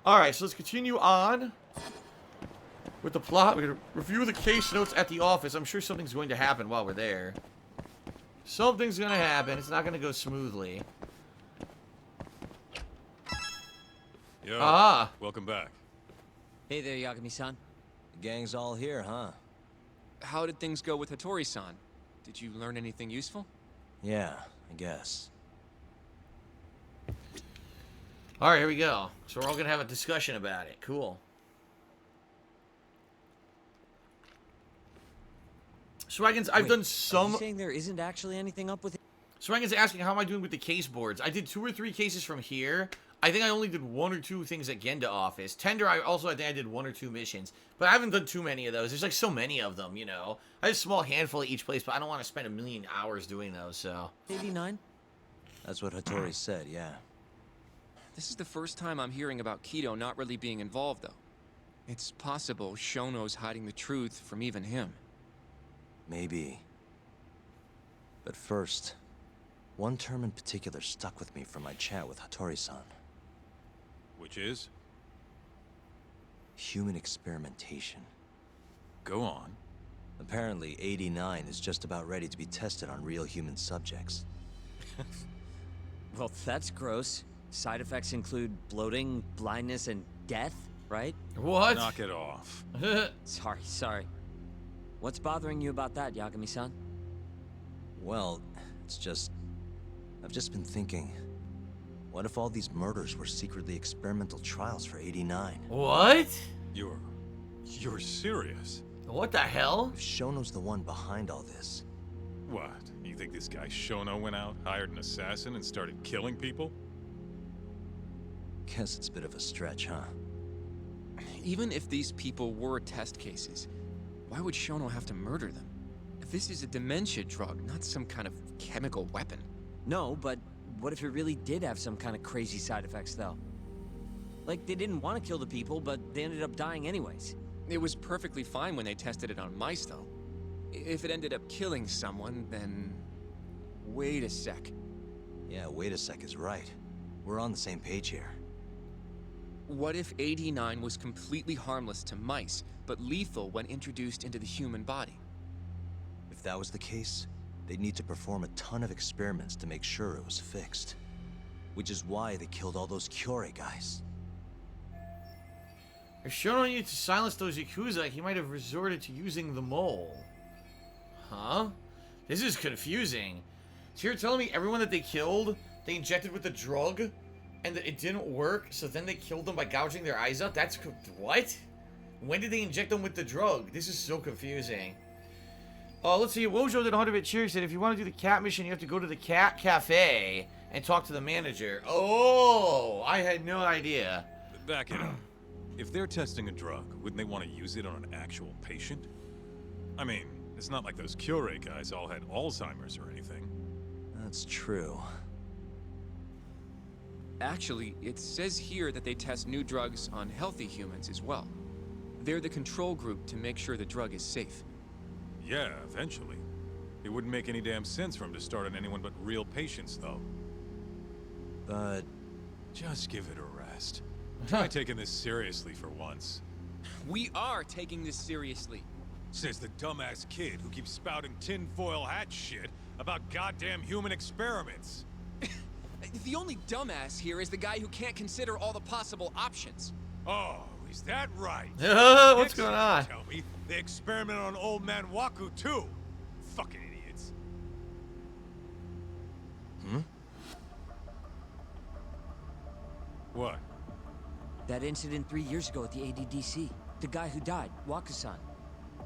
Alright, so let's continue on with the plot. We're going to review the case notes at the office. I'm sure something's going to happen while we're there. Something's going to happen. It's not going to go smoothly. Yo, Ah. welcome back. Hey there, Yagami-san. The gang's all here, huh? How did things go with Hattori-san? Did you learn anything useful? Yeah, I guess. Alright, here we go. So we're all going to have a discussion about it. Cool. Swaggin's, I've done some... Are you saying there isn't actually anything up with it? Swaggin's asking how am I doing with the case boards. I did 2 or 3 cases from here. I think I only did 1 or 2 things at Genda office. Tender, I think I did 1 or 2 missions. But I haven't done too many of those. There's like so many of them, you know. I have a small handful at each place, but I don't want to spend a million hours doing those, so... 89? That's what Hattori said, yeah. This is the first time I'm hearing about Kido not really being involved, though. It's possible Shono's hiding the truth from even him. Maybe. But first, one term in particular stuck with me from my chat with Hattori-san. Which is? Human experimentation. Go on. Apparently, 89 is just about ready to be tested on real human subjects. Well, that's gross. Side effects include bloating, blindness, and death, right? What? Knock it off. Sorry. What's bothering you about that, Yagami-san? Well, it's just... I've just been thinking... What if all these murders were secretly experimental trials for 89? What? You're serious? What the hell? If Shono's the one behind all this... What? You think this guy Shono went out, hired an assassin, and started killing people? Guess it's a bit of a stretch, huh? Even if these people were test cases, why would Shono have to murder them? This is a dementia drug, not some kind of chemical weapon. No, but what if it really did have some kind of crazy side effects, though? Like, they didn't want to kill the people, but they ended up dying anyways. It was perfectly fine when they tested it on mice, though. If it ended up killing someone, then... Wait a sec. Yeah, wait a sec is right. We're on the same page here. What if 89 was completely harmless to mice, but lethal when introduced into the human body? If that was the case, they'd need to perform a ton of experiments to make sure it was fixed. Which is why they killed all those Kyorei guys. If Shono needed to silence those Yakuza, he might have resorted to using the mole. Huh? This is confusing. So you're telling me everyone that they killed, they injected with the drug, and that it didn't work, so then they killed them by gouging their eyes out? That's... what? When did they inject them with the drug? This is so confusing. Let's see. Wojo did 100-bit cheers. Said if you want to do the cat mission, you have to go to the cat cafe and talk to the manager. Oh, I had no idea. Back it up. If they're testing a drug, wouldn't they want to use it on an actual patient? I mean, it's not like those Kyorei guys all had Alzheimer's or anything. That's true. Actually, it says here that they test new drugs on healthy humans as well. They're the control group to make sure the drug is safe. Yeah, eventually. It wouldn't make any damn sense for him to start on anyone but real patients, though. But... Just give it a rest. Try taking this seriously for once. We are taking this seriously. Says the dumbass kid who keeps spouting tinfoil hat shit about goddamn human experiments. The only dumbass here is the guy who can't consider all the possible options. Oh, is that right? What's going on? Tell me, they experimented on old man Waku too. Fucking idiots. What? That incident 3 years ago at the ADDC. The guy who died, Waku-san.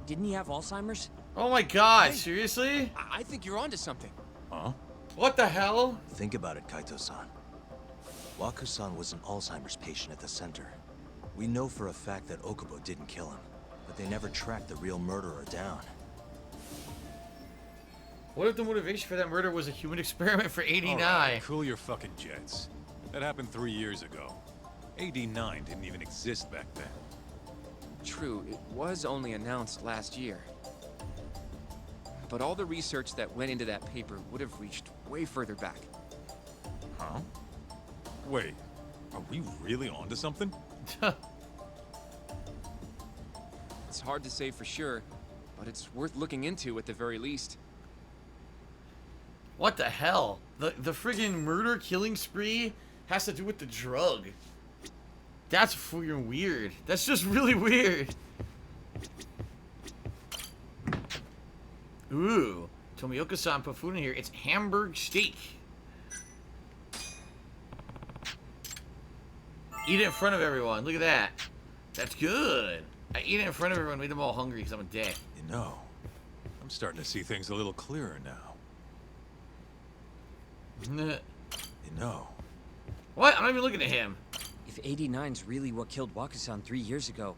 Didn't he have Alzheimer's? Oh my god, Hey. seriously? I think you're onto something. Huh? What the hell? think about it, Kaito-san. Waku-san was an Alzheimer's patient at the center. We know for a fact that Okubo didn't kill him, but they never tracked the real murderer down. What if the motivation for that murder was a human experiment for 89? All right, cool your fucking jets. That happened 3 years ago. 89 didn't even exist back then. True, it was only announced last year. But all the research that went into that paper would have reached way further back. Huh? Wait, Are we really onto something? It's hard to say for sure, but it's worth looking into at the very least. What the hell? The friggin' murder killing spree has to do with the drug. That's freaking weird. That's just really weird. Ooh. Tomioka-san put food in here. It's Hamburg steak. Eat it in front of everyone. Look at that. That's good. I eat it in front of everyone, made them all hungry because I'm a dick. You know, I'm starting to see things a little clearer now. You know. What? I'm not even looking at him. If 89's really what killed Wakasan 3 years ago,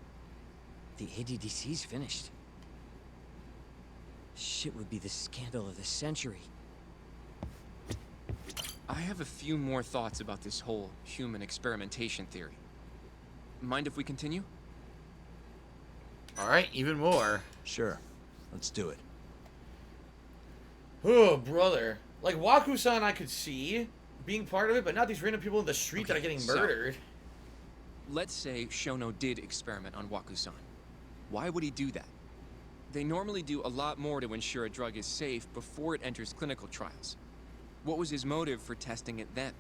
the ADDC's finished. Shit would be the scandal of the century. I have a few more thoughts about this whole human experimentation theory. Mind if we continue? Alright, even more. Sure. Let's do it. Oh, brother. Like, Waku-san I could see being part of it, but not these random people in the street that are getting murdered. Let's say Shono did experiment on Waku-san. Why would he do that? They normally do a lot more to ensure a drug is safe before it enters clinical trials. What was his motive for testing it then?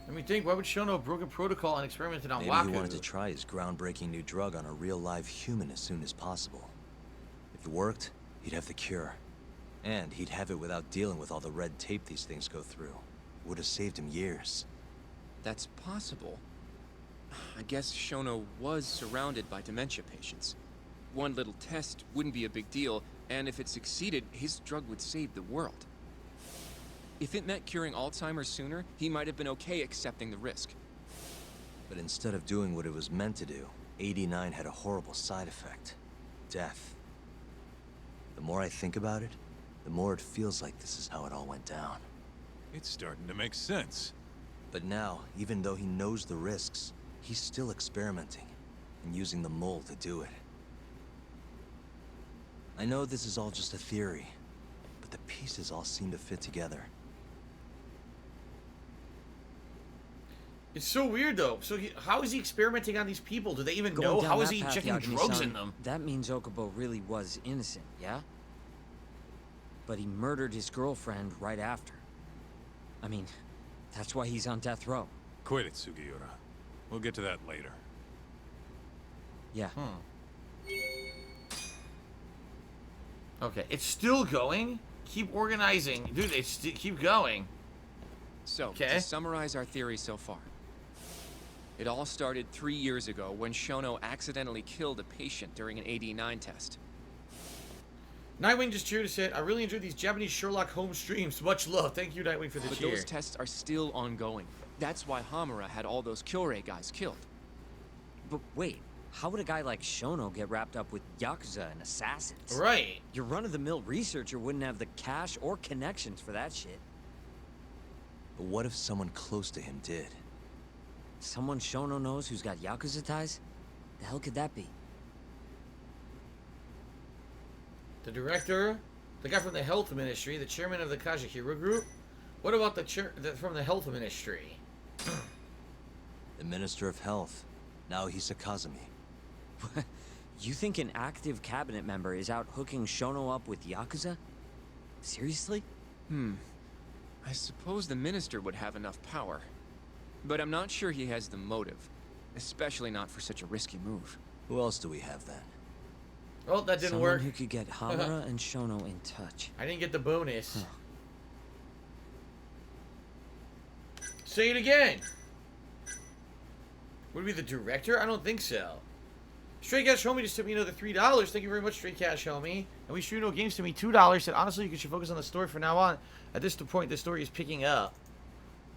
Let me think, why would Shono have broken protocol and experimented on Maybe Waku? he wanted to try his groundbreaking new drug on a real live human as soon as possible. If it worked, he'd have the cure. And he'd have it without dealing with all the red tape these things go through. Would have saved him years. That's possible. I guess Shono was surrounded by dementia patients. One little test wouldn't be a big deal, and if it succeeded, his drug would save the world. If it meant curing Alzheimer's sooner, he might have been okay accepting the risk. But instead of doing what it was meant to do, 89 had a horrible side effect. Death. The more I think about it, the more it feels like this is how it all went down. It's starting to make sense. But now, even though he knows the risks, he's still experimenting and using the mole to do it. I know this is all just a theory, but the pieces all seem to fit together. It's so weird, though. So how is he experimenting on these people? Do they even Going know? down How is that he path, injecting Yagami-san, drugs in them? That means Okubo really was innocent, yeah? But he murdered his girlfriend right after. I mean, that's why he's on death row. Quit it, Sugiura. We'll get to that later. Yeah. Okay, it's still going. Keep organizing. Dude, it's keep going. So, Okay. to summarize our theory so far. It all started 3 years ago when Shono accidentally killed a patient during an AD9 test. Nightwing just cheered and said, I really enjoyed these Japanese Sherlock Holmes streams. Much love. Thank you, Nightwing, for the But cheer. those tests are still ongoing. That's why Hamura had all those Kyorei guys killed. But wait, how would a guy like Shono get wrapped up with Yakuza and assassins? Right. Your run-of-the-mill researcher wouldn't have the cash or connections for that shit. But what if someone close to him did? Someone Shono knows who's got Yakuza ties? The hell could that be? The director, the guy from the health ministry, the chairman of the Kajihira group. What about the from the health ministry? The Minister of Health. Now he's Kazumi. You think an active cabinet member is out hooking Shono up with Yakuza? Seriously? I suppose the minister would have enough power. But I'm not sure he has the motive. Especially not for such a risky move. Who else do we have then? Well, that didn't Someone work. who could get Hamura and Shono in touch. I didn't get the bonus. Say it again. Would it be the director? I don't think so. Stray Cash Homie just took me another $3. Thank you very much, Stray Cash Homie. And we shoot no games to me $2. Said honestly, you should focus on the story from now on. At this point, the story is picking up.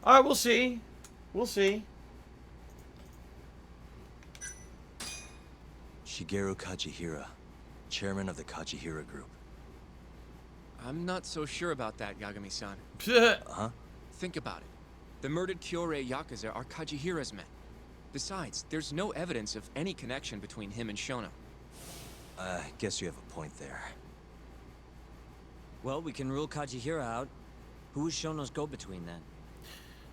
All right, we'll see. We'll see. Shigeru Kajihira, chairman of the Kajihira group. I'm not so sure about that, Yagami-san. Huh? Think about it. The murdered Kyorei Yakuza are Kajihira's men. Besides, there's no evidence of any connection between him and Shono. Guess you have a point there. Well, we can rule Kajihira out. Who is Shono's go-between then?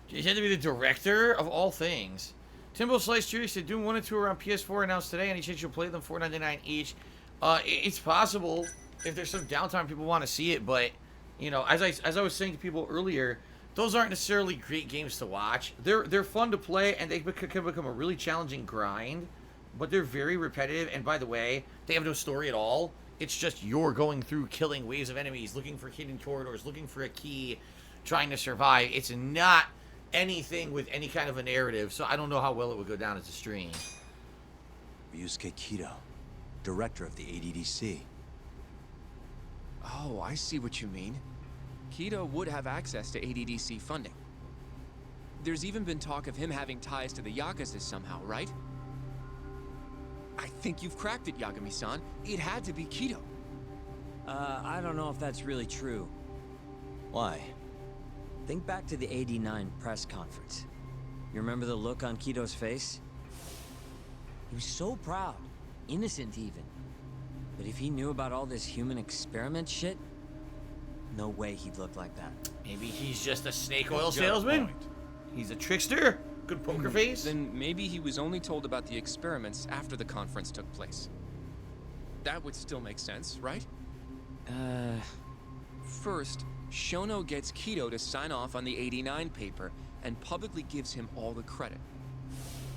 He had to be the director of all things. Timbo Slice Studio said Doom 1 and 2 are on PS4 announced today. Any chance you'll play them? $4.99 each. It's possible if there's some downtime people want to see it, but you know, as I was saying to people earlier, those aren't necessarily great games to watch. They're fun to play, and they can become a really challenging grind, but they're very repetitive. And by the way, they have no story at all. It's just you're going through killing waves of enemies, looking for hidden corridors, looking for a key, trying to survive. It's not anything with any kind of a narrative, so I don't know how well it would go down as a stream. Ryusuke Kido, director of the ADDC. Oh, I see what you mean. Kido would have access to ADDC funding. There's even been talk of him having ties to the Yakuza somehow, right? I think you've cracked it, Yagami-san. It had to be Kido. I don't know if that's really true. Why? Think back to the '89 press conference. You remember the look on Kido's face? He was so proud, innocent even. But if he knew about all this human experiment shit, no way he'd look like that. Maybe he's just a snake oil Got a salesman? point. He's a trickster? Good poker face? Then maybe he was only told about the experiments after the conference took place. That would still make sense, right? First, Shono gets Kido to sign off on the '89 paper and publicly gives him all the credit.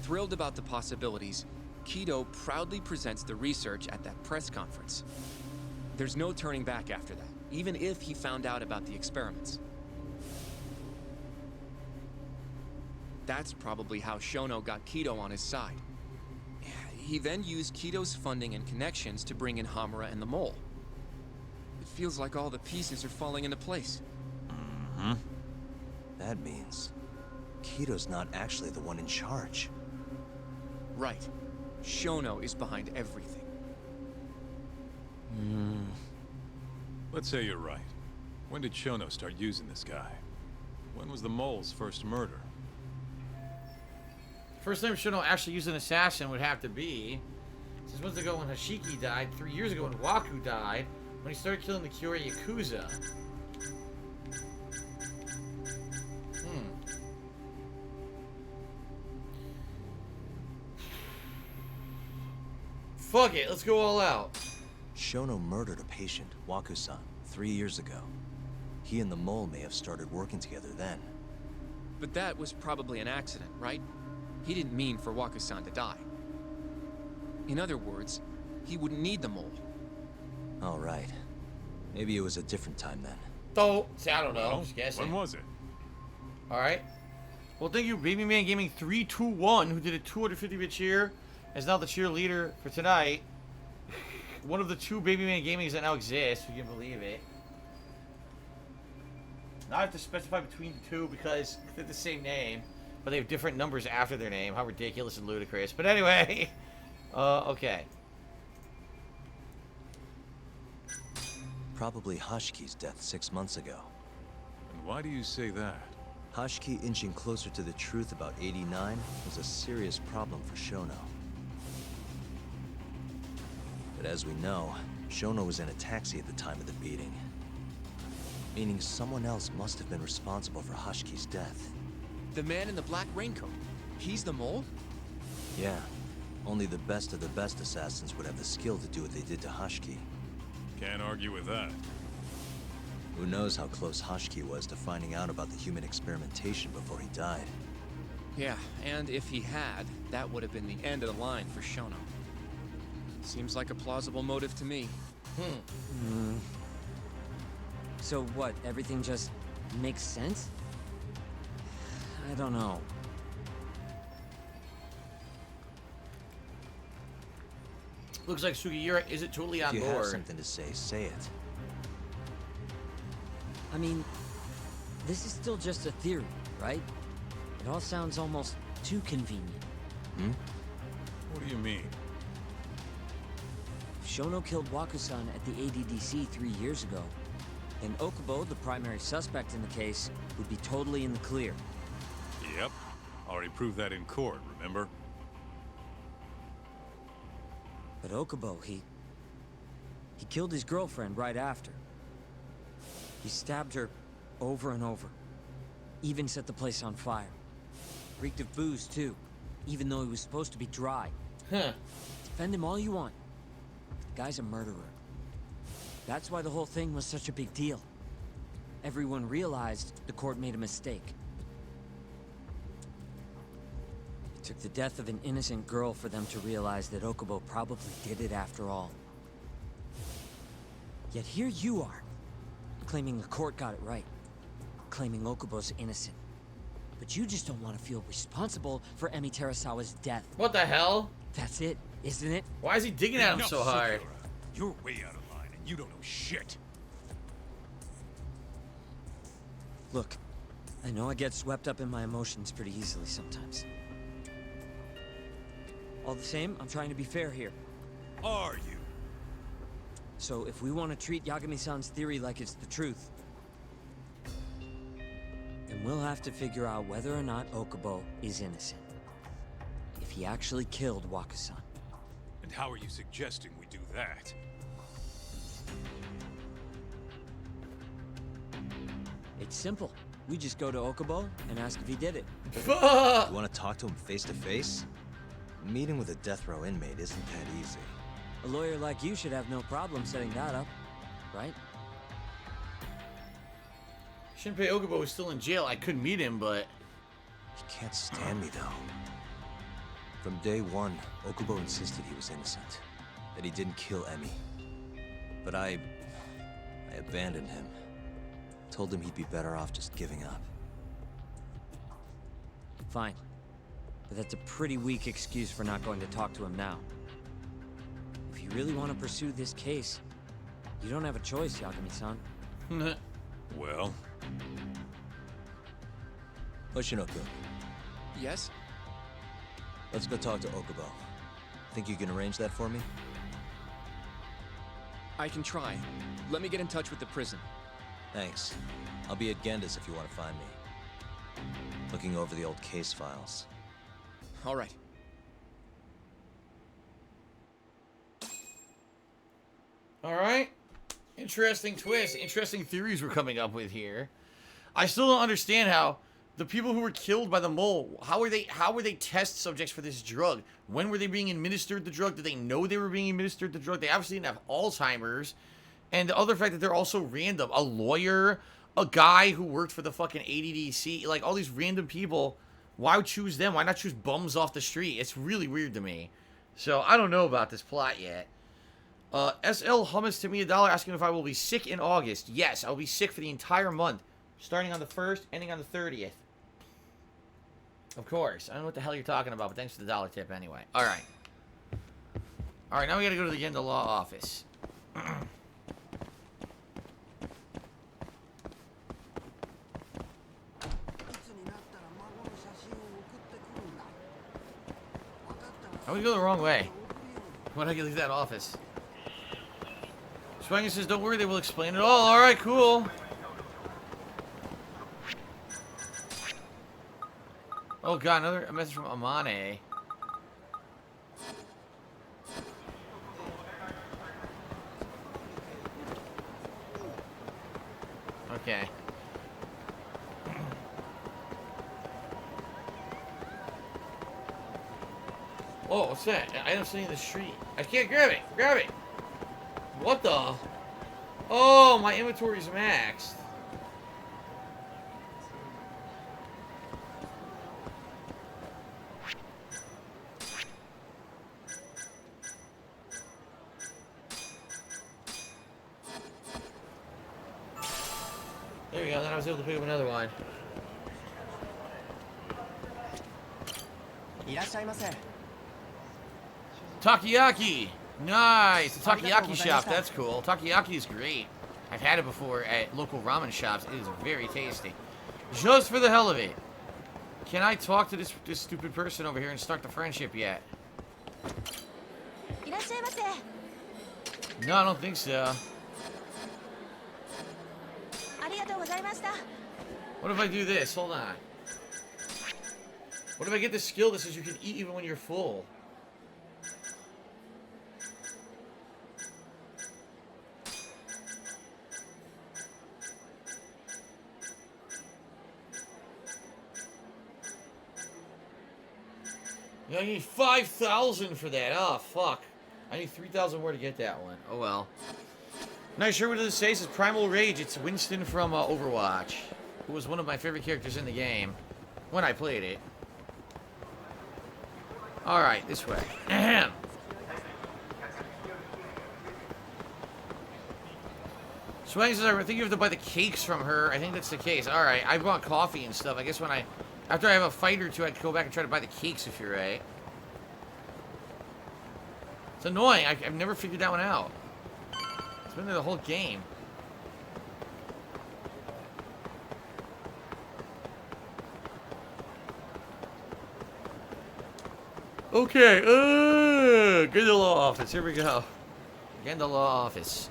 Thrilled about the possibilities, Kido proudly presents the research at that press conference. There's no turning back after that, even if he found out about the experiments. That's probably how Shono got Kido on his side. He then used Kido's funding and connections to bring in Hamura and the Mole. It feels like all the pieces are falling into place. Mm-hmm. That means Kido's not actually the one in charge. Right. Shono is behind everything. Let's say you're right. When did Shono start using this guy? When was the mole's first murder? First time Shono actually used an assassin would have to be 6 months ago when Hashiki died, 3 years ago when Waku died, when he started killing the Kyorai Yakuza. Fuck it, let's go all out. Shono murdered a patient, Waku-san, 3 years ago. He and the mole may have started working together then. But that was probably an accident, right? He didn't mean for Waku-san to die. In other words, he wouldn't need the mole. All right. Maybe it was a different time then. So, see, I don't know. Well, Just guessing. when was it? Alright. Well, thank you, Baby Man Gaming 321, who did a 250-bit cheer, is now the cheerleader for tonight. One of the 2 Baby Man Gamings that now exist, if you can believe it. Now I have to specify between the 2 because they're the same name, but they have different numbers after their name. How ridiculous and ludicrous. But anyway, okay. Probably Hashiki's death 6 months ago. And why do you say that? Hashiki inching closer to the truth about 89 was a serious problem for Shono. But as we know, Shono was in a taxi at the time of the beating. Meaning someone else must have been responsible for Hashiki's death. The man in the black raincoat. He's the mole? Yeah, only the best of the best assassins would have the skill to do what they did to Hashiki. Can't argue with that. Who knows how close Hashiki was to finding out about the human experimentation before he died. Yeah, and if he had, that would have been the end of the line for Shono. Seems like a plausible motive to me. So what, everything just makes sense? I don't know. Looks like Sugiura isn't totally on If you have board. something to say, say it. I mean, this is still just a theory, right? It all sounds almost too convenient. What do you mean? If Shono killed Waku-san at the ADDC 3 years ago, then Okubo, the primary suspect in the case, would be totally in the clear. Yep. Already proved that in court, remember? But Okubo, he killed his girlfriend right after. He stabbed her over and over. Even set the place on fire. Reeked of booze, too. Even though he was supposed to be dry. Huh. Defend him all you want. The guy's a murderer. That's why the whole thing was such a big deal. Everyone realized the court made a mistake. It took the death of an innocent girl for them to realize that Okubo probably did it after all. Yet here you are, claiming the court got it right. Claiming Okubo's innocent. But you just don't want to feel responsible for Emi Terasawa's death. What the hell? That's it, isn't it? Why is he digging at him Enough, so hard? Sugiura. You're way out of line, and you don't know shit. Look, I know I get swept up in my emotions pretty easily sometimes. All the same, I'm trying to be fair here. Are you? So if we want to treat Yagami-san's theory like it's the truth, then we'll have to figure out whether or not Okubo is innocent. If he actually killed Waka-san. And how are you suggesting we do that? It's simple. We just go to Okubo and ask if he did it. You want to talk to him face to face? Meeting with a death row inmate isn't that easy. A lawyer like you should have no problem setting that up, right? Shinpei Okubo was still in jail. I couldn't meet him, but... He can't stand me, though. From day one, Okubo insisted he was innocent. That he didn't kill Emi. But I abandoned him. Told him he'd be better off just giving up. Fine. But that's a pretty weak excuse for not going to talk to him now. If you really want to pursue this case, you don't have a choice, Yagami-san. Well, Hoshino-kun, Yes? let's go talk to Okubo. Think you can arrange that for me? I can try. Let me get in touch with the prison. Thanks. I'll be at Genda's if you want to find me. Looking over the old case files. All right. Alright. Interesting twist. Interesting theories we're coming up with here. I still don't understand how the people who were killed by the mole, how were they test subjects for this drug? When were they being administered the drug? Did they know they were being administered the drug? They obviously didn't have Alzheimer's. And the other fact that they're also random. A lawyer, a guy who worked for the fucking ADDC, like all these random people. Why choose them? Why not choose bums off the street? It's really weird to me. So I don't know about this plot yet. SL Hummus to me $1 asking if I will be sick in August. Yes, I'll be sick for the entire month. Starting on the 1st, ending on the 30th. Of course. I don't know what the hell you're talking about, but thanks for the $1 tip anyway. Alright. Alright, now we gotta go to the Genda Law office. I would go the wrong way. Why'd I leave that office? Swanger says, don't worry, they will explain it all. Alright, cool. Oh god, another message from Amane. Okay. Whoa, what's that? Item sitting in the street. I can't grab it. Grab it. What the? Oh, my inventory's maxed. There we go. Then I was able to pick up another one. Takoyaki! Nice! The takoyaki shop, that's cool. Takoyaki is great. I've had it before at local ramen shops. It is very tasty. Just for the hell of it. Can I talk to this stupid person over here and start the friendship yet? No, I don't think so. What if I do this? Hold on. What if I get this skill that says you can eat even when you're full? I need 5,000 for that. Oh, fuck. I need 3,000 more to get that one. Oh, well. Not sure what does it say. It says Primal Rage. It's Winston from Overwatch, who was one of my favorite characters in the game when I played it. Alright, this way. Ahem. Swang says, I think you have to buy the cakes from her. I think that's the case. Alright, I bought coffee and stuff. I guess when after I have a fight or two, I can go back and try to buy the cakes if you're right. It's annoying. I've never figured that one out. It's been there the whole game. Okay, get to the law office. Here we go. Get in the law office.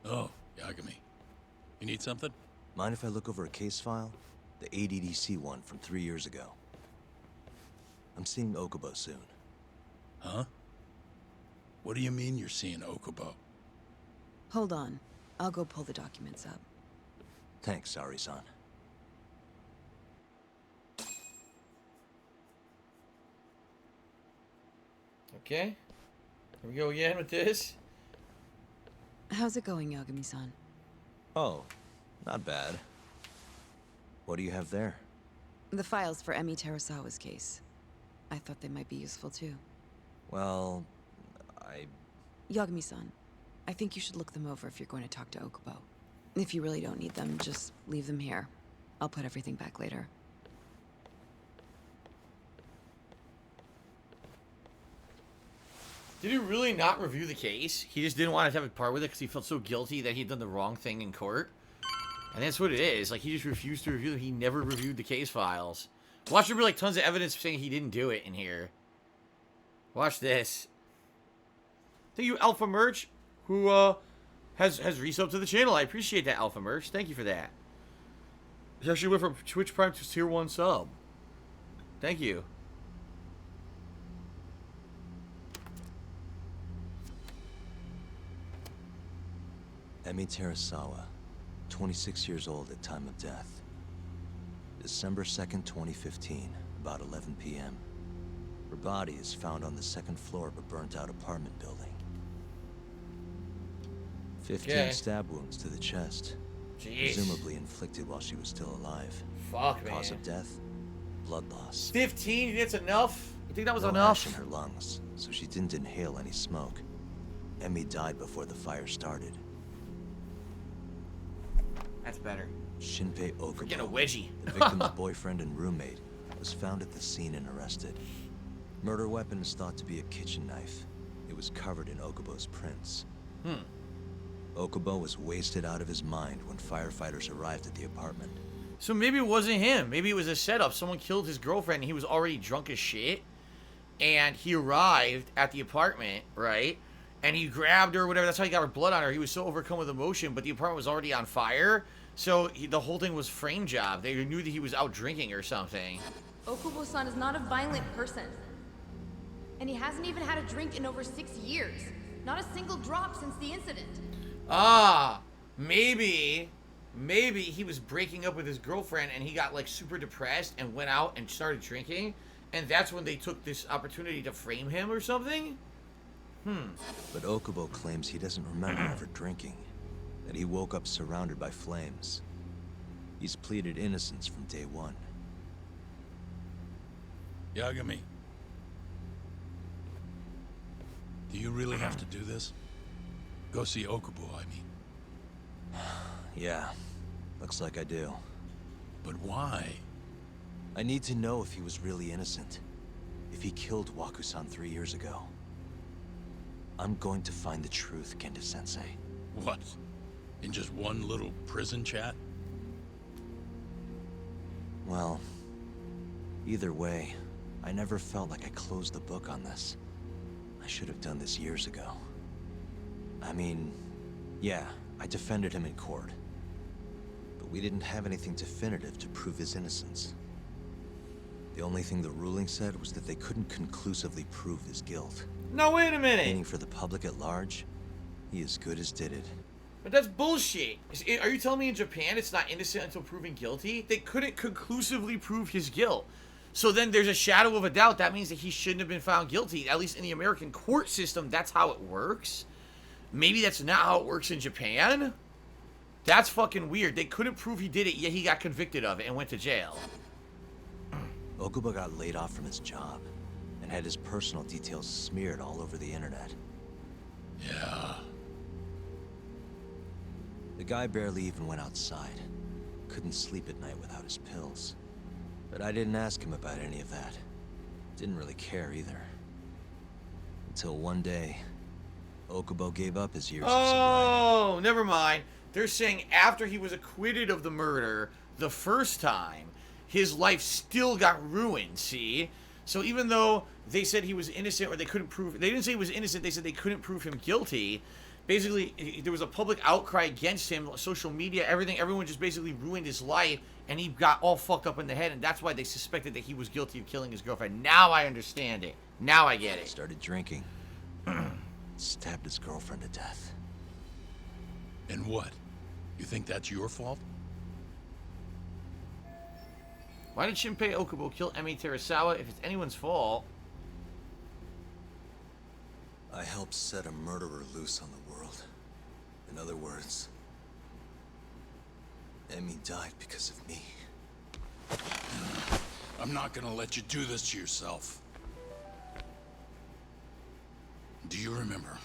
Oh, Yagami. You need something? Mind if I look over a case file? The ADDC one from 3 years ago. I'm seeing Okubo soon. Huh? What do you mean you're seeing Okubo? Hold on. I'll go pull the documents up. Thanks, Sari-san. Okay. Here we go again with this. How's it going, Yagami-san? Oh, not bad. What do you have there? The files for Emi Terasawa's case. I thought they might be useful too. Well, Yagami-san, I think you should look them over if you're going to talk to Okubo. If you really don't need them, just leave them here. I'll put everything back later. Did he really not review the case? He just didn't want to have a part with it because he felt so guilty that he'd done the wrong thing in court? And that's what it is. Like, he just refused to review them. He never reviewed the case files. Watch, there be like tons of evidence saying he didn't do it in here. Watch this. Thank you, Alpha Merch, who has resubbed to the channel. I appreciate that, Alpha Merch. Thank you for that. He actually went from Twitch Prime to Tier 1 sub. Thank you. Emi Terasawa, 26 years old at time of death. December 2nd, 2015, about 11 p.m. Her body is found on the second floor of a burnt-out apartment building. 15 stab wounds to the chest, presumably inflicted while she was still alive. Fuck, man. Cause of death, blood loss. 15? That's enough? You think that was No enough? ash in her lungs, so she didn't inhale any smoke. Emi died before the fire started. That's better. Shinpei Okubo, Get a wedgie. the victim's boyfriend and roommate, was found at the scene and arrested. Murder weapon is thought to be a kitchen knife. It was covered in Okubo's prints. Okubo was wasted out of his mind when firefighters arrived at the apartment. So maybe it wasn't him. Maybe it was a setup. Someone killed his girlfriend and he was already drunk as shit. And he arrived at the apartment, right? And he grabbed her or whatever. That's how he got her blood on her. He was so overcome with emotion, but the apartment was already on fire. So the whole thing was frame job. They knew that he was out drinking or something. Okubo-san is not a violent person. And he hasn't even had a drink in over 6 years. Not a single drop since the incident. Ah, maybe he was breaking up with his girlfriend and he got like super depressed and went out and started drinking. And that's when they took this opportunity to frame him or something? But Okubo claims he doesn't remember ever drinking, that he woke up surrounded by flames. He's pleaded innocence from day one. Yagami. Do you really have to do this? Go see Okubo, I mean. Yeah, looks like I do. But why? I need to know if he was really innocent. If he killed Waku-san 3 years ago. I'm going to find the truth, Kenta-sensei. What? In just one little prison chat? Well, either way, I never felt like I closed the book on this. I should have done this years ago. I mean, yeah, I defended him in court. But we didn't have anything definitive to prove his innocence. The only thing the ruling said was that they couldn't conclusively prove his guilt. No, wait a minute. Meaning for the public at large, he as good as did it. But that's bullshit. Are you telling me in Japan it's not innocent until proven guilty? They couldn't conclusively prove his guilt. So then there's a shadow of a doubt. That means that he shouldn't have been found guilty. At least in the American court system, that's how it works. Maybe that's not how it works in Japan? That's fucking weird. They couldn't prove he did it, yet he got convicted of it and went to jail. Okubo got laid off from his job and had his personal details smeared all over the internet. Yeah. The guy barely even went outside. Couldn't sleep at night without his pills. But I didn't ask him about any of that. Didn't really care either. Until one day, Okubo gave up his years of sobriety. Oh, never mind. They're saying after he was acquitted of the murder the first time, his life still got ruined, see? So even though they said he was innocent, or they couldn't prove... They didn't say he was innocent, they said they couldn't prove him guilty. Basically, there was a public outcry against him, social media, everything. Everyone just basically ruined his life, and he got all fucked up in the head, and that's why they suspected that he was guilty of killing his girlfriend. Now I understand it. Now I get it. Started drinking. Stabbed his girlfriend to death. And what? You think that's your fault? Why did Shinpei Okubo kill Emi Terasawa if it's anyone's fault? I helped set a murderer loose on the world. In other words, Emmy died because of me. I'm not gonna let you do this to yourself. Do you remember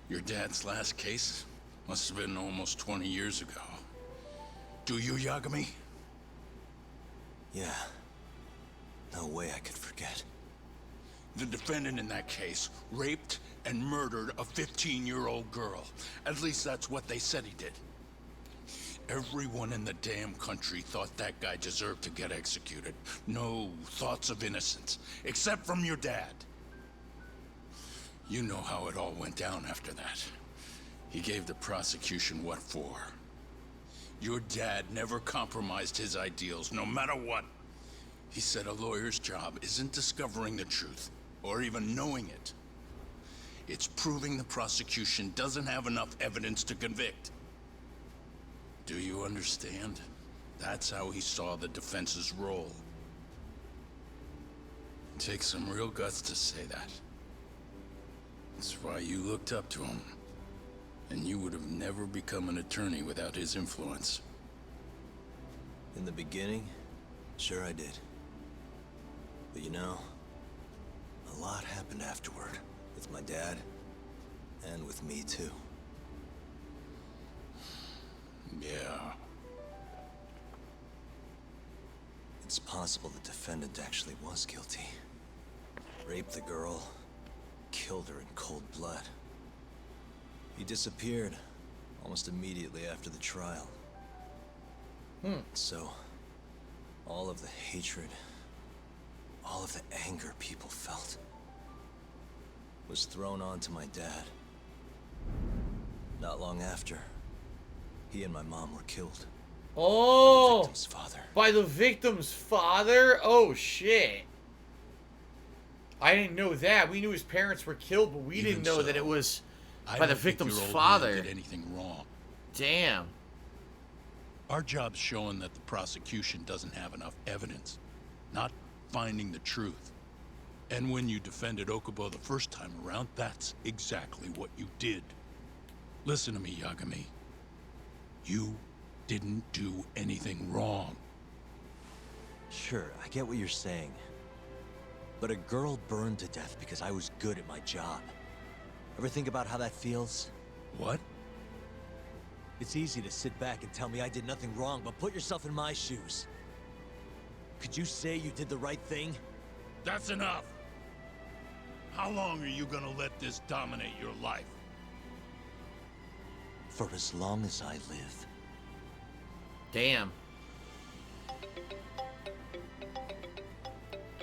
your dad's last case? Must have been almost 20 years ago. Do you, Yagami? Yeah. No way I could forget. The defendant in that case raped and murdered a 15-year-old girl. At least that's what they said he did. Everyone in the damn country thought that guy deserved to get executed. No thoughts of innocence, except from your dad. You know how it all went down after that. He gave the prosecution what for. Your dad never compromised his ideals, no matter what. He said a lawyer's job isn't discovering the truth, or even knowing it. It's proving the prosecution doesn't have enough evidence to convict. Do you understand? That's how he saw the defense's role. It takes some real guts to say that. That's why you looked up to him. And you would have never become an attorney without his influence. In the beginning, sure I did. But you know, a lot happened afterward. With my dad, and with me too. Yeah. It's possible the defendant actually was guilty. Raped the girl, killed her in cold blood. He disappeared almost immediately after the trial. So, all of the hatred, all of the anger people felt was thrown onto my dad. Not long after, he and my mom were killed. Oh! By the victim's father. By the victim's father? Oh, shit. I didn't know that. We knew his parents were killed, but we Even didn't know so, that it was I by the don't think victim's your old father. man did anything wrong. Damn. Our job's showing that the prosecution doesn't have enough evidence, not finding the truth. And when you defended Okubo the first time around, that's exactly what you did. Listen to me, Yagami. You didn't do anything wrong. Sure, I get what you're saying. But a girl burned to death because I was good at my job. Ever think about how that feels? What? It's easy to sit back and tell me I did nothing wrong, but put yourself in my shoes. Could you say you did the right thing? That's enough! How long are you gonna let this dominate your life? For as long as I live. Damn.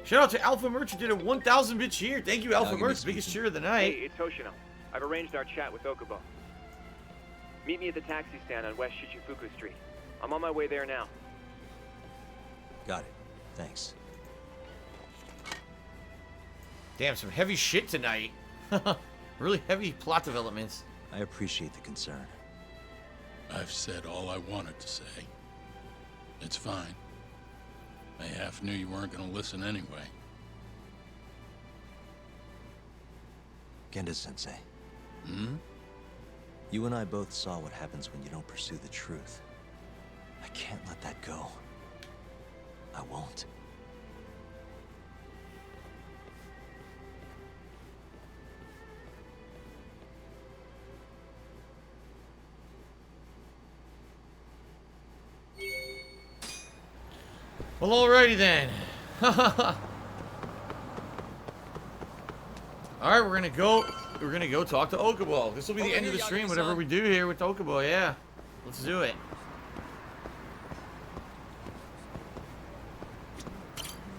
Shout out to Alpha Merch who did a 1,000 bit cheer. Thank you, Alpha Merch, biggest cheer of the night. Hey, it's Hoshino. I've arranged our chat with Okubo. Meet me at the taxi stand on West Shichifuku Street. I'm on my way there now. Got it. Thanks. Damn, some heavy shit tonight. Really heavy plot developments. I appreciate the concern. I've said all I wanted to say. It's fine. I half knew you weren't gonna listen anyway. Genda-sensei. Hmm? You and I both saw what happens when you don't pursue the truth. I can't let that go. I won't. Well, alrighty then. Alright, we're gonna go talk to Okubo. This will be the end of the stream, whatever we do here with Okubo, yeah. Let's do it.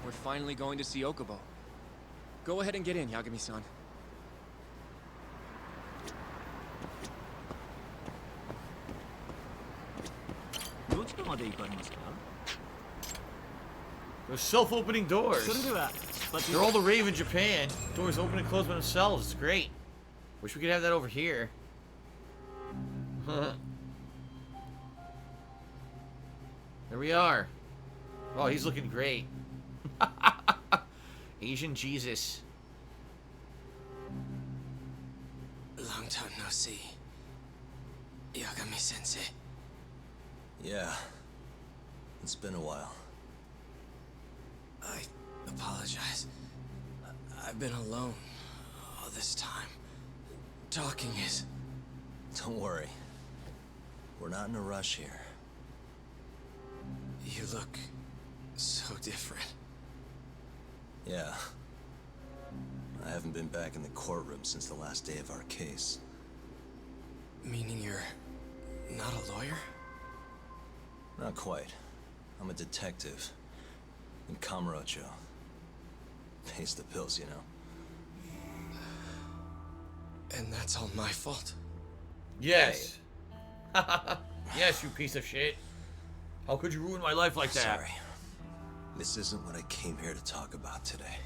We're finally going to see Okubo. Go ahead and get in, Yagami-san. Those self-opening doors. They're all the rave in Japan. Doors open and close by themselves. It's great. Wish we could have that over here. There we are. Oh, he's looking great. Asian Jesus. Long time no see. Yagami-sensei. Yeah. It's been a while. I apologize. I've been alone all this time. Talking is... Don't worry. We're not in a rush here. You look so different. Yeah. I haven't been back in the courtroom since the last day of our case. Meaning you're not a lawyer? Not quite. I'm a detective. In Kamurocho. Pays the bills, you know. And that's all my fault? Yes. Yes, you piece of shit. How could you ruin my life like that? Sorry. This isn't what I came here to talk about today.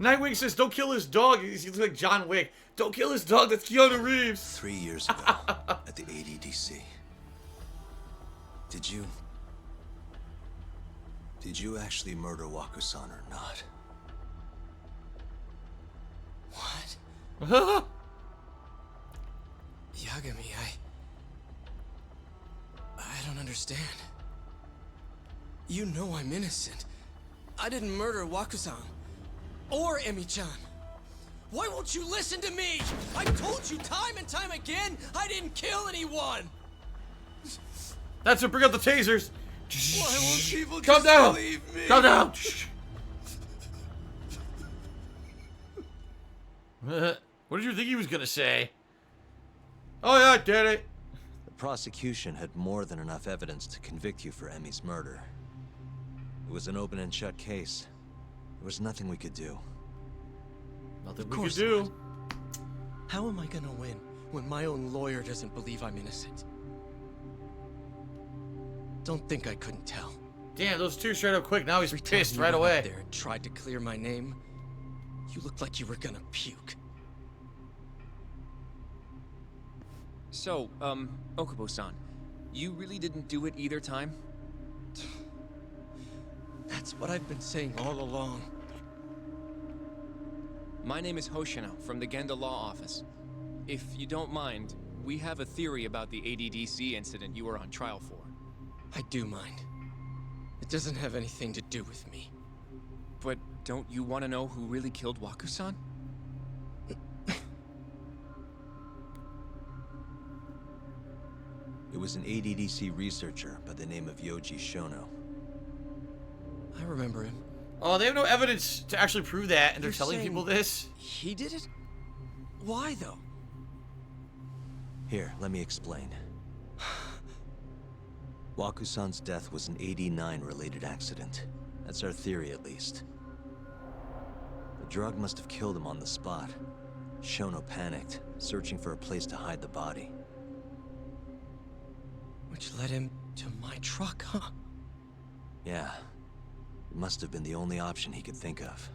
Nightwing says, don't kill his dog. He looks like John Wick. Don't kill his dog. That's Keanu Reeves. 3 years ago, at the ADDC. Did you actually murder Waku-san or not? What? Yagami, I don't understand. You know I'm innocent. I didn't murder Waku-san. Or Emi-chan. Why won't you listen to me? I've told you time and time again, I didn't kill anyone! That's what, bring out the tasers. Why won't people Calm just down. believe me? Calm down. What did you think he was gonna say? Oh yeah, I did it. The prosecution had more than enough evidence to convict you for Emi's murder. It was an open and shut case. There was nothing we could do. Nothing we could do. Not. How am I gonna win when my own lawyer doesn't believe I'm innocent? Don't think I couldn't tell. Damn, those two straight up quick. Now he's Every time pissed you right went away. up there and tried to clear my name, you looked like you were gonna puke. So, Okubo-san, you really didn't do it either time? That's what I've been saying all along. My name is Hoshino from the Genda Law Office. If you don't mind, we have a theory about the ADDC incident you were on trial for. I do mind. It doesn't have anything to do with me. But don't you want to know who really killed Waku-san? It was an ADDC researcher by the name of Yoji Shono. I remember him. Oh, they have no evidence to actually prove that, and they're You're telling saying people this? He did it? Why, though? Here, let me explain. Waku-san's death was an 89 related accident. That's our theory, at least. The drug must have killed him on the spot. Shono panicked, searching for a place to hide the body. Which led him to my truck, huh? Yeah. It must have been the only option he could think of.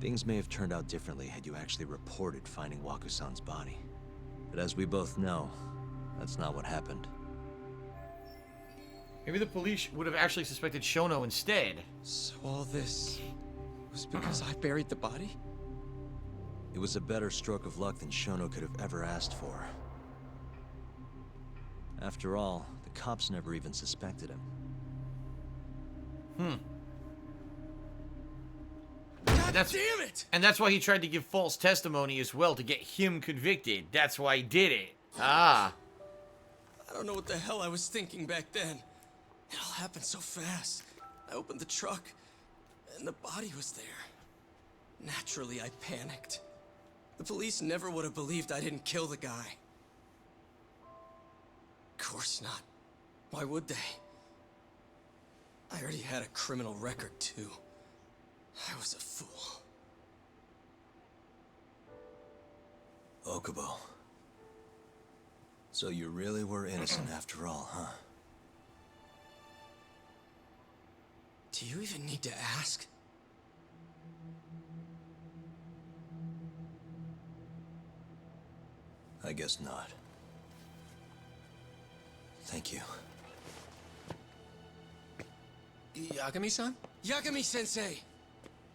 Things may have turned out differently had you actually reported finding Waku-san's body. But as we both know, that's not what happened. Maybe the police would have actually suspected Shono instead. So all this was because I buried the body? It was a better stroke of luck than Shono could have ever asked for. After all, the cops never even suspected him. God That's- damn it! And that's why he tried to give false testimony as well, to get him convicted. That's why he did it. Ah. I don't know what the hell I was thinking back then. It all happened so fast. I opened the truck, and the body was there. Naturally, I panicked. The police never would have believed I didn't kill the guy. Of course not. Why would they? I already had a criminal record, too. I was a fool. Okubo. So you really were innocent after all, huh? Do you even need to ask? I guess not. Thank you. Yagami-san? Yagami-sensei!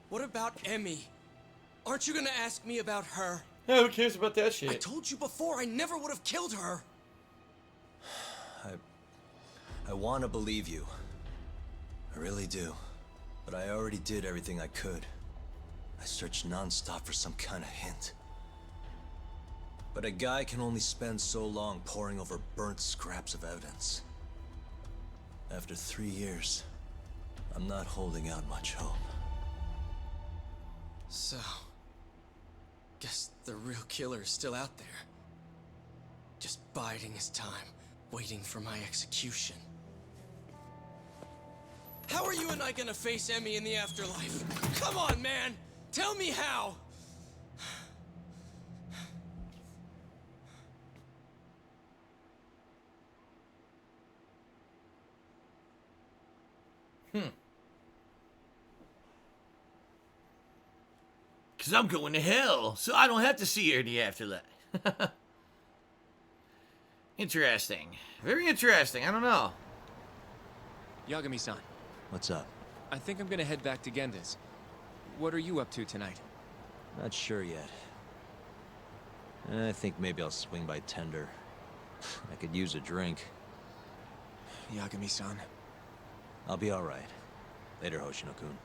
What about Emmy? Aren't you gonna ask me about her? Yeah, who cares about that I shit? told you before, I never would have killed her! I want to believe you. I really do. But I already did everything I could. I searched non-stop for some kind of hint. But a guy can only spend so long poring over burnt scraps of evidence. After 3 years, I'm not holding out much hope. So... guess the real killer is still out there. Just biding his time, waiting for my execution. How are you and I gonna face Emmy in the afterlife? Come on, man! Tell me how! Because I'm going to hell, so I don't have to see her in the afterlife. Interesting. Very interesting. I don't know. Yagami-san, What's up? I think I'm gonna head back to Genda's. What are you up to tonight? Not sure yet. I think maybe I'll swing by Tender. I could use a drink. Yagami-san. I'll be alright. Later, Hoshino-kun.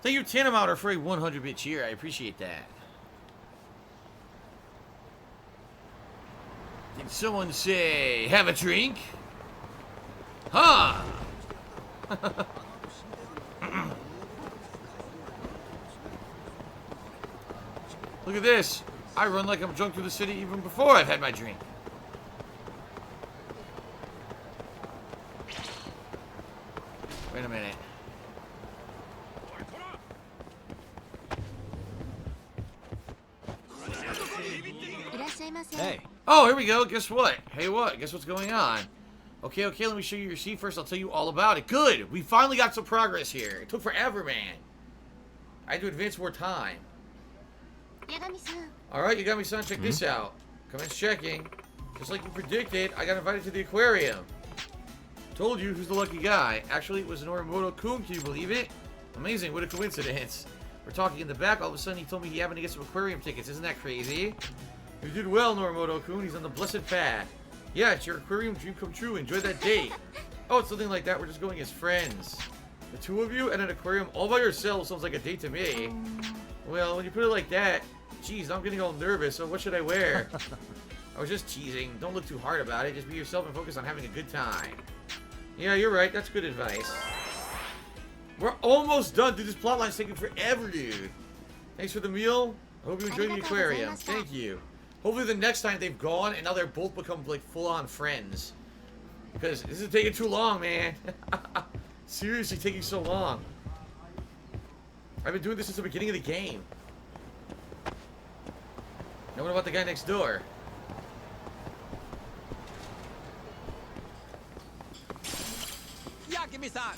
Thank you, Tanamouter, for a 100-bit cheer. I appreciate that. Did someone say, have a drink? Huh! Look at this. I run like I'm drunk through the city even before I've had my drink. Wait a minute. Hey! Oh, here we go. Guess what? Hey, what? Guess what's going on? Okay, let me show you your receipt first. I'll tell you all about it. Good! We finally got some progress here. It took forever, man. I had to advance more time. Alright, you got me, son. Check this out. Commence checking. Just like you predicted, I got invited to the aquarium. Told you who's the lucky guy. Actually, it was Norimoto-kun. Can you believe it? Amazing. What a coincidence. We're talking in the back. All of a sudden, he told me he happened to get some aquarium tickets. Isn't that crazy? You did well, Norimoto-kun. He's on the blessed path. Yeah, it's your aquarium dream come true. Enjoy that date. Oh, it's something like that. We're just going as friends. The two of you at an aquarium all by yourselves sounds like a date to me. Well, when you put it like that, geez, I'm getting all nervous. So what should I wear? I was just teasing. Don't look too hard about it. Just be yourself and focus on having a good time. Yeah, you're right. That's good advice. We're almost done. Dude, this plotline's taking forever, dude. Thanks for the meal. I hope you enjoyed the aquarium. Thank you. Hopefully the next time they've gone and now they're both become like full-on friends. Because this is taking too long, man. Seriously, taking so long. I've been doing this since the beginning of the game. Now what about the guy next door?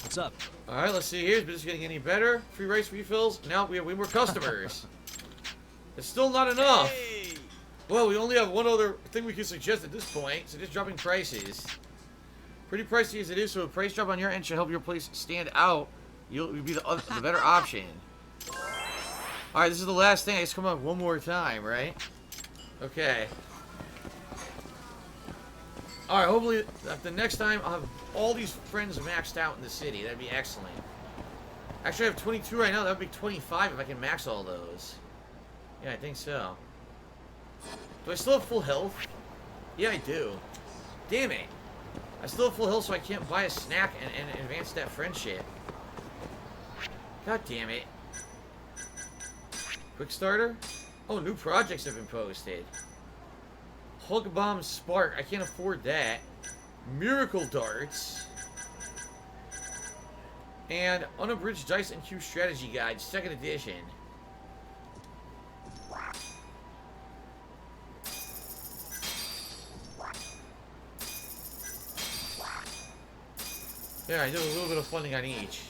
What's up? Alright, let's see here. Is business getting any better? Free rice refills? Now we have way more customers. It's still not enough. Hey! Well, we only have one other thing we can suggest at this point, so just dropping prices. Pretty pricey as it is, so a price drop on your end should help your place stand out. You'll be the better option. Alright, this is the last thing. I just come up one more time, right? Okay. Alright, hopefully the next time I'll have all these friends maxed out in the city. That'd be excellent. Actually, I have 22 right now. That would be 25 if I can max all those. Yeah, I think so. Do I still have full health? Yeah, I do. Damn it. I still have full health, so I can't buy a snack and advance that friendship. God damn it. Quick starter? Oh, new projects have been posted. Hulk Bomb Spark. I can't afford that. Miracle Darts. And Unabridged Dice and Q Strategy Guide, 2nd edition. Yeah, I did a little bit of funding on each.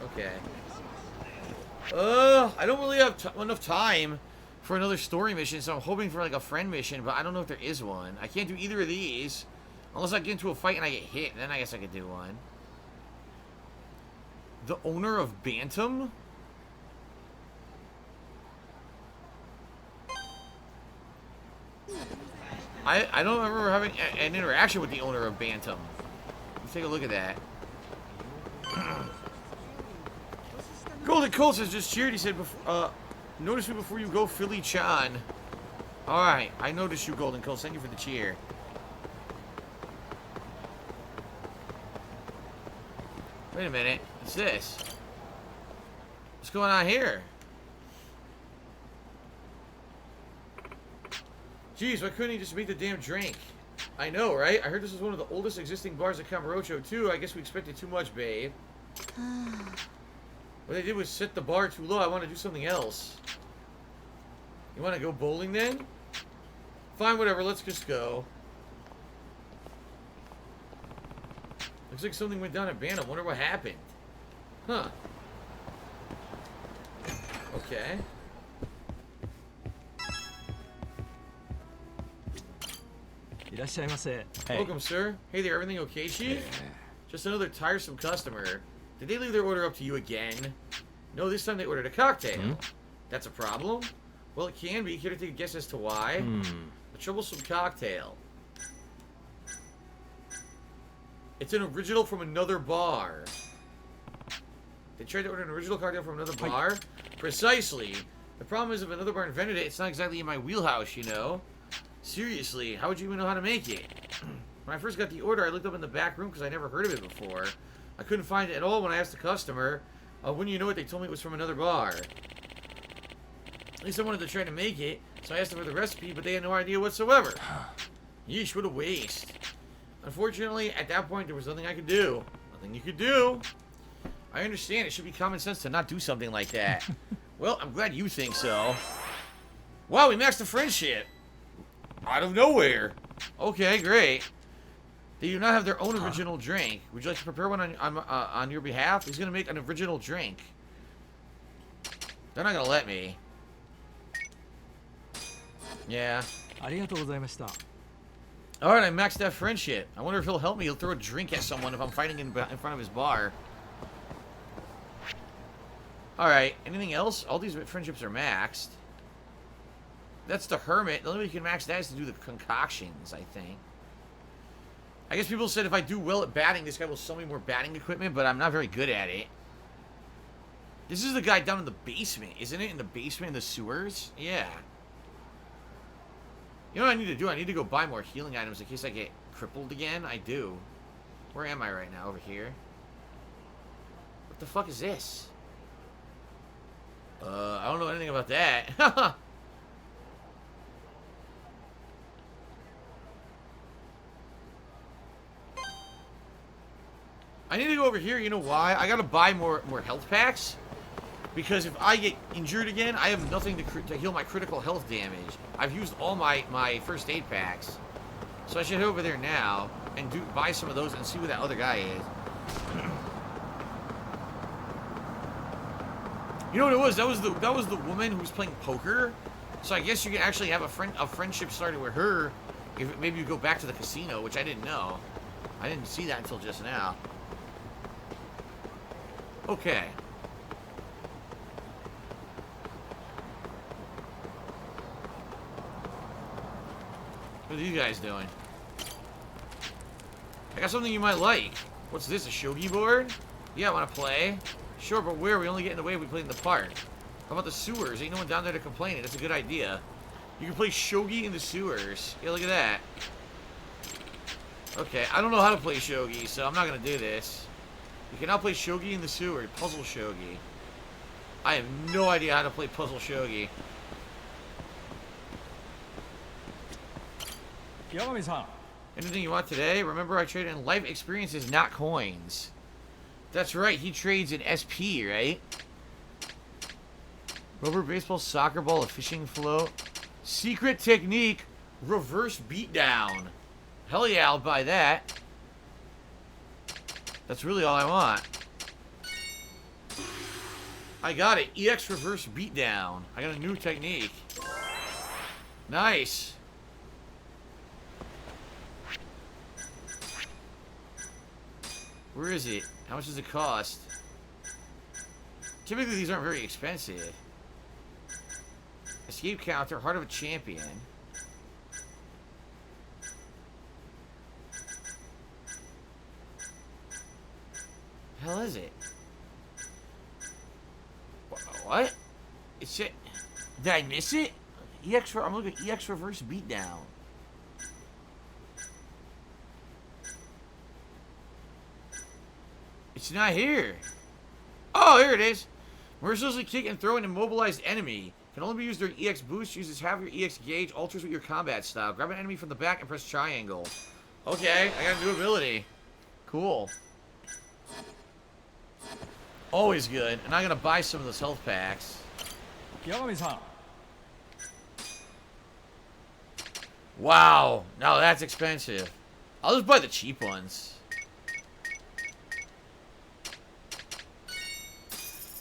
Okay. I don't really have enough time for another story mission, so I'm hoping for like a friend mission, but I don't know if there is one. I can't do either of these unless I get into a fight and I get hit. Then I guess I could do one. The owner of Bantam? I don't remember having an interaction with the owner of Bantam. Let's take a look at that. Golden Colts has just cheered. He said, notice me before you go, Philly Chan. Alright, I noticed you, Golden Colts. Thank you for the cheer. Wait a minute. What's this? What's going on here? Jeez, why couldn't he just make the damn drink? I know, right? I heard this is one of the oldest existing bars at Camarocho, too. I guess we expected too much, babe. What they did was set the bar too low. I want to do something else. You want to go bowling, then? Fine, whatever. Let's just go. Looks like something went down at Bantam. Wonder what happened. Huh. Okay. Welcome, sir. Hey there, everything okay, Chief? Just another tiresome customer. Did they leave their order up to you again? No, this time they ordered a cocktail. That's a problem? Well, it can be. Care to take a guess as to why? A troublesome cocktail. It's an original from another bar. They tried to order an original cocktail from another bar? Precisely. The problem is if another bar invented it, it's not exactly in my wheelhouse, you know? Seriously, how would you even know how to make it? When I first got the order, I looked up in the back room because I never heard of it before. I couldn't find it at all when I asked the customer. Wouldn't you know it, they told me it was from another bar. At least I wanted to try to make it, so I asked them for the recipe, but they had no idea whatsoever. Yeesh, what a waste. Unfortunately, at that point, there was nothing I could do. Nothing you could do. I understand, it should be common sense to not do something like that. Well, I'm glad you think so. Wow, we maxed the friendship. Out of nowhere. Okay, great. They do not have their own original drink. Would you like to prepare one on your behalf? He's going to make an original drink. They're not going to let me. Yeah. Alright, I maxed that friendship. I wonder if he'll help me. He'll throw a drink at someone if I'm fighting in front of his bar. Alright, anything else? All these friendships are maxed. That's the Hermit. The only way you can max that is to do the concoctions, I think. I guess people said if I do well at batting, this guy will sell me more batting equipment, but I'm not very good at it. This is the guy down in the basement, isn't it? In the basement in the sewers? Yeah. You know what I need to do? I need to go buy more healing items in case I get crippled again. I do. Where am I right now? Over here? What the fuck is this? I don't know anything about that. I need to go over here. You know why? I gotta buy more health packs. Because if I get injured again, I have nothing to heal my critical health damage. I've used all my first aid packs. So I should head over there now and buy some of those and see who that other guy is. You know what it was? That was the woman who was playing poker. So I guess you can actually have a friendship started with her if maybe you go back to the casino, which I didn't know. I didn't see that until just now. Okay. What are these guys doing? I got something you might like. What's this, a shogi board? Yeah, I want to play. Sure, but where? We only get in the way if we play in the park. How about the sewers? Ain't no one down there to complain. That's a good idea. You can play shogi in the sewers. Yeah, look at that. Okay, I don't know how to play shogi, so I'm not going to do this. You can now play shogi in the sewer. Puzzle shogi. I have no idea how to play puzzle shogi. Anything you want today? Remember, I trade in life experiences, not coins. That's right, he trades in SP, right? Rubber baseball, soccer ball, a fishing float. Secret technique, reverse beatdown. Hell yeah, I'll buy that. That's really all I want. I got it. EX reverse beatdown. I got a new technique. Nice. Where is it? How much does it cost? Typically, these aren't very expensive. Escape counter, heart of a champion. Hell is it? What? It's it. Did I miss it? I'm looking at EX reverse beatdown. It's not here. Oh, here it is. Mercilessly kick and throw an immobilized enemy. Can only be used during EX boost. Uses half your EX gauge. Alters with your combat style. Grab an enemy from the back and press triangle. Okay, I got a new ability. Cool. Always good. And I'm going to buy some of those health packs. Wow. Now that's expensive. I'll just buy the cheap ones.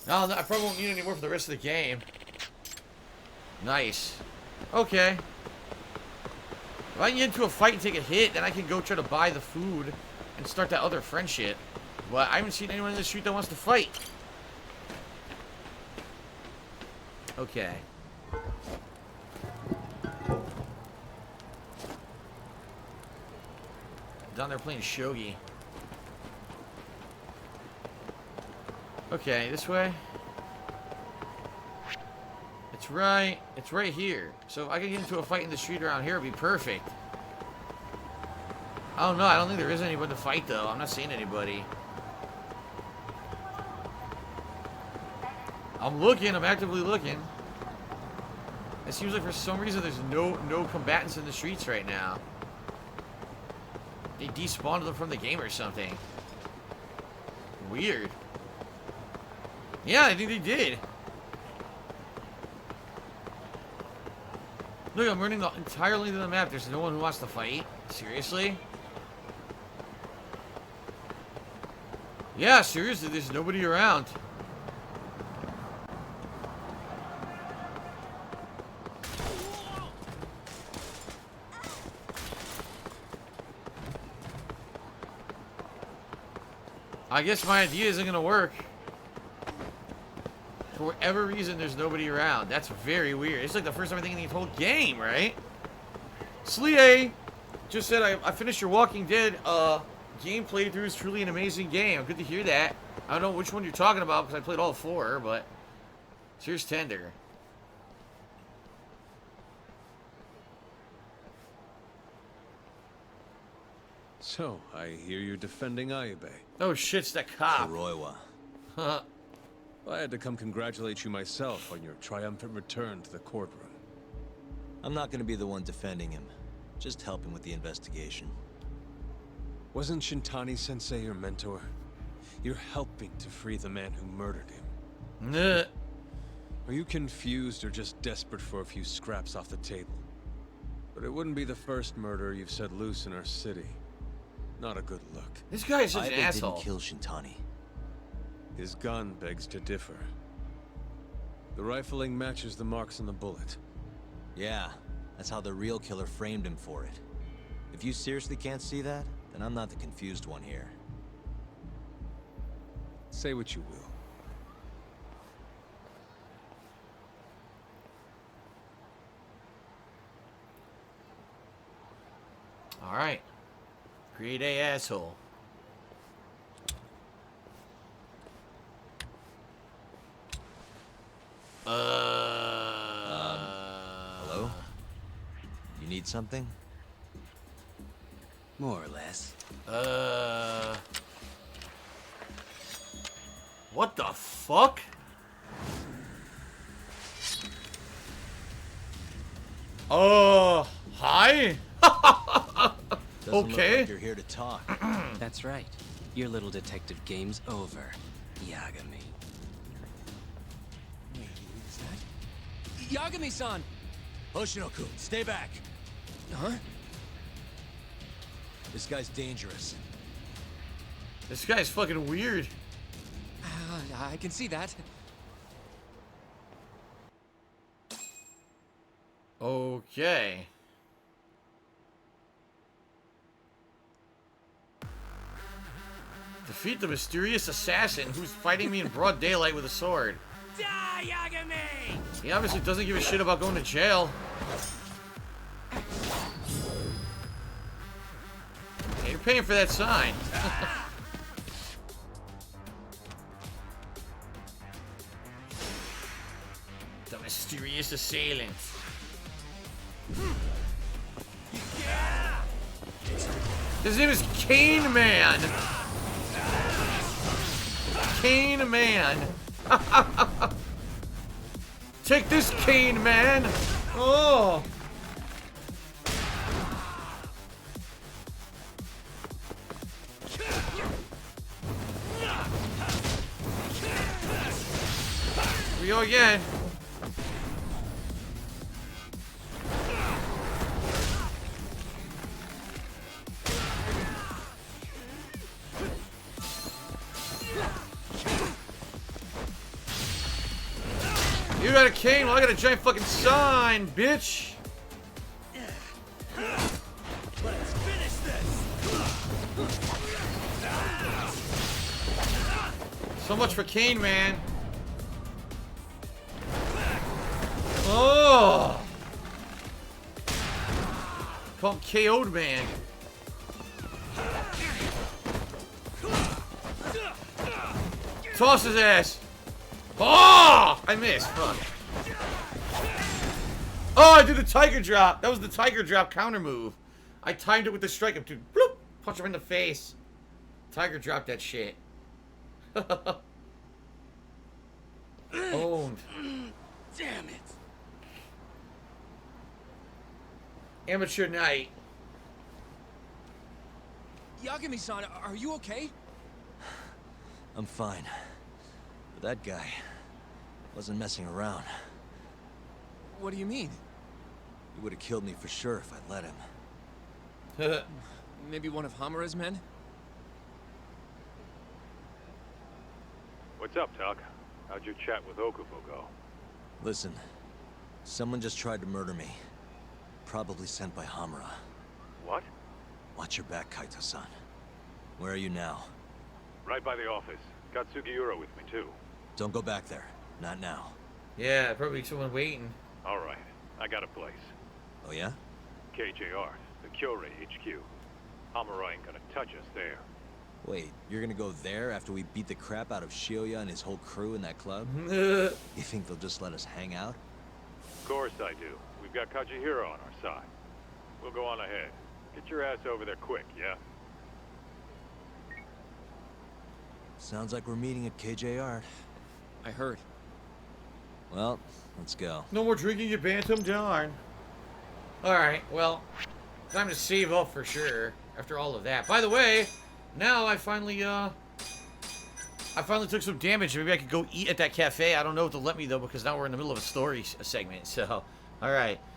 No, I probably won't need any more for the rest of the game. Nice. Okay. If I can get into a fight and take a hit, then I can go try to buy the food and start that other friendship. But I haven't seen anyone in the street that wants to fight. Okay. Down there playing shogi. Okay, this way. It's right here. So if I can get into a fight in the street around here, it'd be perfect. Oh no, I don't think there is anybody to fight though. I'm not seeing anybody. I'm looking, I'm actively looking. It seems like for some reason there's no combatants in the streets right now. They despawned them from the game or something. Weird. Yeah, I think they did. Look, I'm running the entire length of the map. There's no one who wants to fight. Seriously? Yeah, seriously, there's nobody around. I guess my idea isn't gonna work. For whatever reason, there's nobody around. That's very weird. It's like the first time I think in the whole game, right? Slee just said, I finished your Walking Dead game playthrough. Is truly an amazing game. Good to hear that. I don't know which one you're talking about because I played all four, but here's Tender. So, I hear you're defending Ayube. Oh shit, it's that cop. Kuroiwa. Huh. I had to come congratulate you myself on your triumphant return to the courtroom. I'm not gonna be the one defending him. Just helping with the investigation. Wasn't Shintani-sensei your mentor? You're helping to free the man who murdered him. Nah. Are you confused or just desperate for a few scraps off the table? But it wouldn't be the first murder you've set loose in our city. Not a good look. This guy is such an Ayube asshole. didn't kill Shintani. His gun begs to differ. The rifling matches the marks on the bullet. Yeah, that's how the real killer framed him for it. If you seriously can't see that, then I'm not the confused one here. Say what you will. Alright. Create a asshole. Hello? You need something? More or less. What the fuck? Hi? Doesn't Okay. look like you're here to talk. That's right. Your little detective game's over, Yagami. Wait, is that... Yagami-san! Hoshino-kun, stay back! Huh? This guy's dangerous. This guy's fucking weird. I can see that. Okay. Defeat the mysterious assassin who's fighting me in broad daylight with a sword. Die, Yagami! He obviously doesn't give a shit about going to jail. Yeah, you're paying for that sign. The mysterious assailant. His name is Cane Man. Cane Man. Take this, Cane Man. Oh. Here we go again. You got a cane, well I got a giant fucking sign, bitch. Let's finish this! So much for Cane Man. Oh! Call him KO'd Man. Toss his ass. Oh! I missed. Fuck. Oh, I did the tiger drop. That was the tiger drop counter move. I timed it with the strike up, dude. Bloop! Punch him in the face. Tiger dropped that shit. Owned. Damn it! Amateur night. Yagami-san, are you okay? I'm fine. But that guy wasn't messing around. What do you mean? He would have killed me for sure if I'd let him. Maybe one of Hamura's men? What's up, Tuck? How'd your chat with Okubo go? Listen, someone just tried to murder me. Probably sent by Hamura. What? Watch your back, Kaito-san. Where are you now? Right by the office. Got Sugiura with me, too. Don't go back there. Not now. Yeah, probably someone waiting. All right. I got a place. Oh yeah? KJR, the Kyorei HQ. Hamura ain't gonna touch us there. Wait, you're gonna go there after we beat the crap out of Shioya and his whole crew in that club? You think they'll just let us hang out? Of course I do. We've got Kajihiro on our side. We'll go on ahead. Get your ass over there quick, yeah? Sounds like we're meeting at KJR. I heard. Well, let's go. No more drinking, you bantam, darn. Alright, well, time to save up for sure after all of that. By the way, now I finally took some damage. Maybe I could go eat at that cafe. I don't know if they'll let me though because now we're in the middle of a story segment. So, alright.